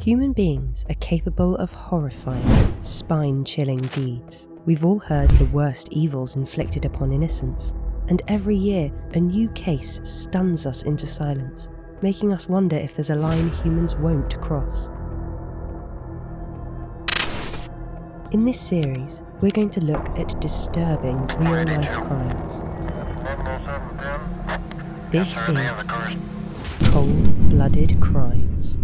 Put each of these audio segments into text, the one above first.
Human beings are capable of horrifying, spine-chilling deeds. We've all heard the worst evils inflicted upon innocents, and every year a new case stuns us into silence, making us wonder if there's a line humans won't cross. In this series, we're going to look at disturbing real-life crimes. This is Cold-Blooded Crimes.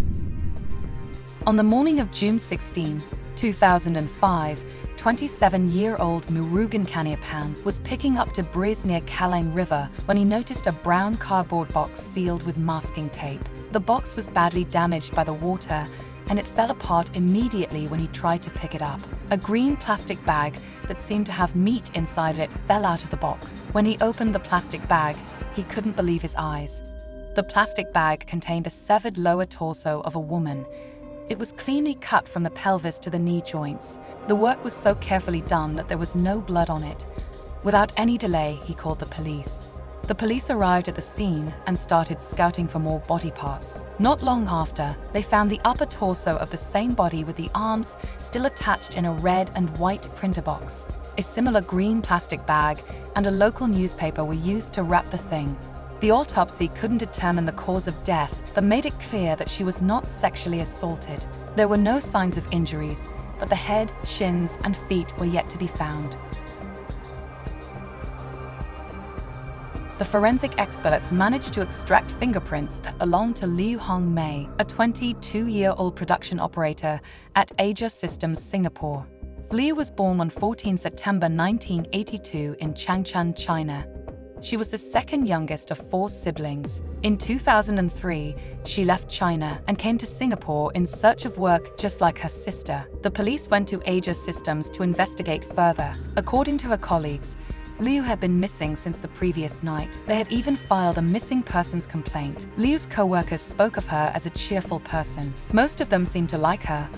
On the morning of June 16, 2005, 27-year-old Murugan Kaniapan was picking up debris near Kallang River when he noticed a brown cardboard box sealed with masking tape. The box was badly damaged by the water, and it fell apart immediately when he tried to pick it up. A green plastic bag that seemed to have meat inside of it fell out of the box. When he opened the plastic bag, he couldn't believe his eyes. The plastic bag contained a severed lower torso of a woman. It was cleanly cut from the pelvis to the knee joints. The work was so carefully done that there was no blood on it. Without any delay, he called the police. The police arrived at the scene and started scouting for more body parts. Not long after, they found the upper torso of the same body with the arms still attached in a red and white printer box. A similar green plastic bag and a local newspaper were used to wrap the thing. The autopsy couldn't determine the cause of death, but made it clear that she was not sexually assaulted. There were no signs of injuries, but the head, shins, and feet were yet to be found. The forensic experts managed to extract fingerprints that belonged to Liu Hong Mei, a 22-year-old production operator at Asia Systems Singapore. Liu was born on 14 September 1982 in Changchun, China. She was the second youngest of 4 siblings. In 2003, she left China and came to Singapore in search of work just like her sister. The police went to Asia Systems to investigate further. According to her colleagues, Liu had been missing since the previous night. They had even filed a missing persons complaint. Liu's co-workers spoke of her as a cheerful person. Most of them seemed to like her,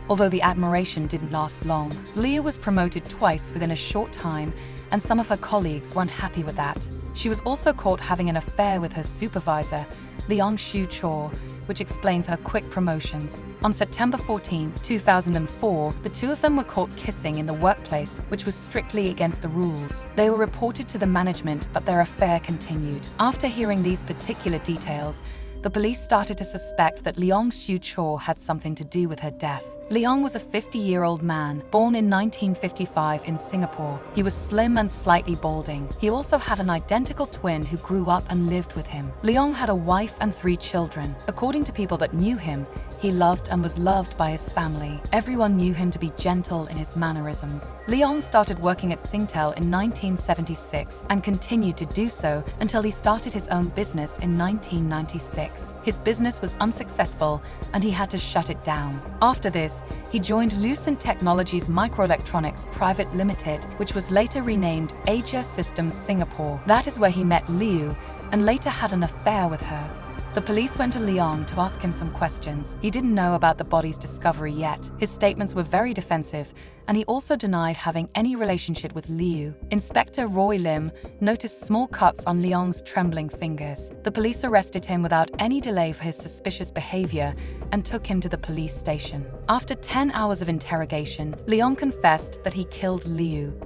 although the admiration didn't last long. Liu was promoted twice within a short time, and some of her colleagues weren't happy with that. She was also caught having an affair with her supervisor, Leong Chor, which explains her quick promotions. On September 14, 2004, the two of them were caught kissing in the workplace, which was strictly against the rules. They were reported to the management, but their affair continued. After hearing these particular details, the police started to suspect that Leong Chor had something to do with her death. Leong was a 50-year-old man, born in 1955 in Singapore. He was slim and slightly balding. He also had an identical twin who grew up and lived with him. Leong had a wife and 3 children. According to people that knew him, he loved and was loved by his family. Everyone knew him to be gentle in his mannerisms. Leong started working at Singtel in 1976 and continued to do so until he started his own business in 1996. His business was unsuccessful and he had to shut it down. After this, he joined Lucent Technologies Microelectronics Private Limited, which was later renamed Asia Systems Singapore. That is where he met Liu and later had an affair with her. The police went to Leong to ask him some questions. He didn't know about the body's discovery yet. His statements were very defensive, and he also denied having any relationship with Liu. Inspector Roy Lim noticed small cuts on Leong's trembling fingers. The police arrested him without any delay for his suspicious behavior and took him to the police station. After 10 hours of interrogation, Leong confessed that he killed Liu.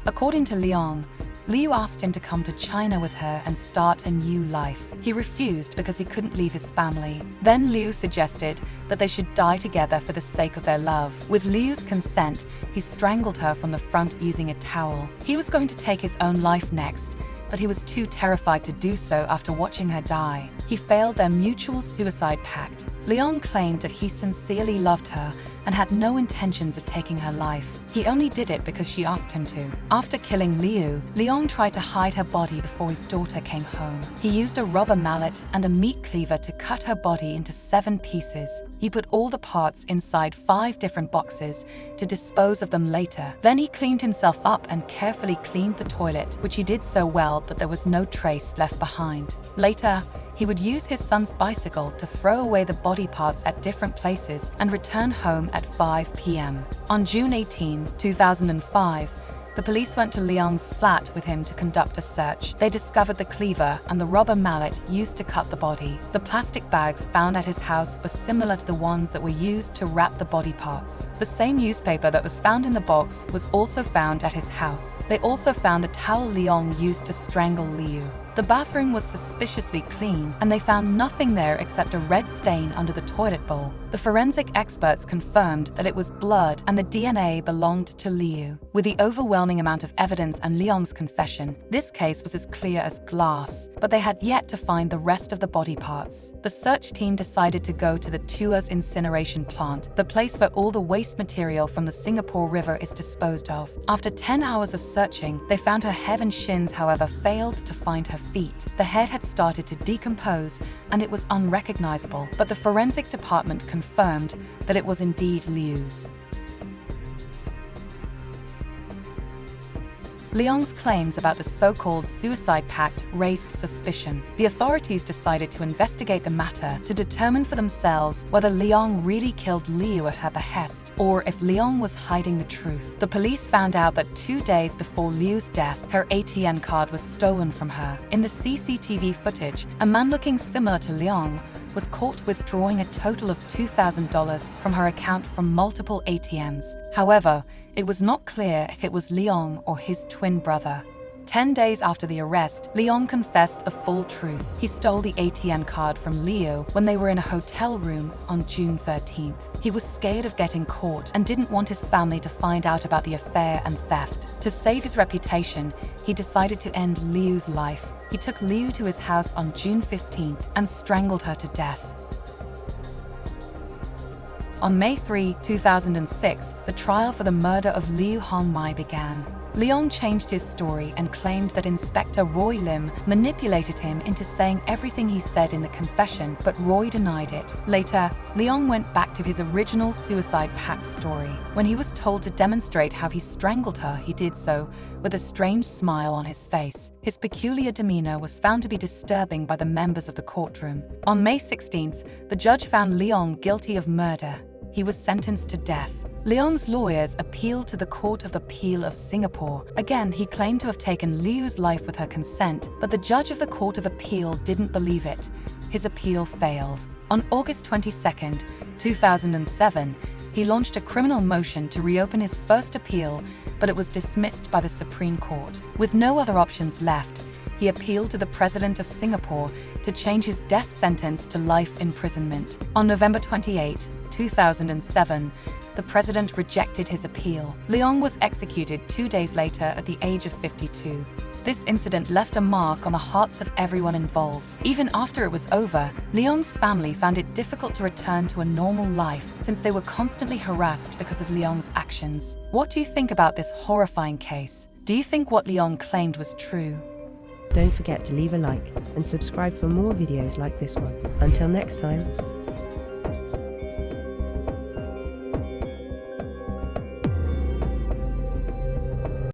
According to Leong, Liu asked him to come to China with her and start a new life. He refused because he couldn't leave his family. Then Liu suggested that they should die together for the sake of their love. With Liu's consent, he strangled her from the front using a towel. He was going to take his own life next, but he was too terrified to do so after watching her die. He failed their mutual suicide pact. Leong claimed that he sincerely loved her and had no intentions of taking her life. He only did it because she asked him to. After killing Liu, Leong tried to hide her body before his daughter came home. He used a rubber mallet and a meat cleaver to cut her body into 7 pieces. He put all the parts inside 5 different boxes to dispose of them later. Then he cleaned himself up and carefully cleaned the toilet, which he did so well that there was no trace left behind. Later, he would use his son's bicycle to throw away the body parts at different places and return home at 5 p.m. On June 18, 2005, The police went to Leong's flat with him to conduct a search. They discovered the cleaver and the rubber mallet used to cut the body. The plastic bags found at his house were similar to the ones that were used to wrap the body parts. The same newspaper that was found in the box was also found at his house. They also found the towel Leong used to strangle Liu. The bathroom was suspiciously clean, and they found nothing there except a red stain under the toilet bowl. The forensic experts confirmed that it was blood and the DNA belonged to Liu. With the overwhelming amount of evidence and Leong's confession, this case was as clear as glass, but they had yet to find the rest of the body parts. The search team decided to go to the Tua's incineration plant, the place where all the waste material from the Singapore River is disposed of. After 10 hours of searching, they found her head and shins, however, failed to find her feet. The head had started to decompose and it was unrecognizable, but the forensic department confirmed that it was indeed Liu's. Leong's claims about the so-called suicide pact raised suspicion. The authorities decided to investigate the matter to determine for themselves whether Leong really killed Liu at her behest, or if Leong was hiding the truth. The police found out that 2 days before Liu's death, her ATM card was stolen from her. In the CCTV footage, a man looking similar to Leong was caught withdrawing a total of $2,000 from her account from multiple ATMs. However, it was not clear if it was Leong or his twin brother. 10 days after the arrest, Leong confessed the full truth. He stole the ATM card from Liu when they were in a hotel room on June 13th. He was scared of getting caught and didn't want his family to find out about the affair and theft. To save his reputation, he decided to end Liu's life. He took Liu to his house on June 15th and strangled her to death. On May 3, 2006, the trial for the murder of Liu Hongmai began. Leong changed his story and claimed that Inspector Roy Lim manipulated him into saying everything he said in the confession, but Roy denied it. Later, Leong went back to his original suicide pact story. When he was told to demonstrate how he strangled her, he did so with a strange smile on his face. His peculiar demeanor was found to be disturbing by the members of the courtroom. On May 16th, the judge found Leong guilty of murder. He was sentenced to death. Leong's lawyers appealed to the Court of Appeal of Singapore. Again, he claimed to have taken Liu's life with her consent, but the judge of the Court of Appeal didn't believe it. His appeal failed. On August 22, 2007, he launched a criminal motion to reopen his first appeal, but it was dismissed by the Supreme Court. With no other options left, he appealed to the President of Singapore to change his death sentence to life imprisonment. On November 28, 2007, the president rejected his appeal. Leong was executed 2 days later at the age of 52. This incident left a mark on the hearts of everyone involved. Even after it was over, Leong's family found it difficult to return to a normal life since they were constantly harassed because of Leong's actions. What do you think about this horrifying case? Do you think what Leong claimed was true? Don't forget to leave a like and subscribe for more videos like this one. Until next time.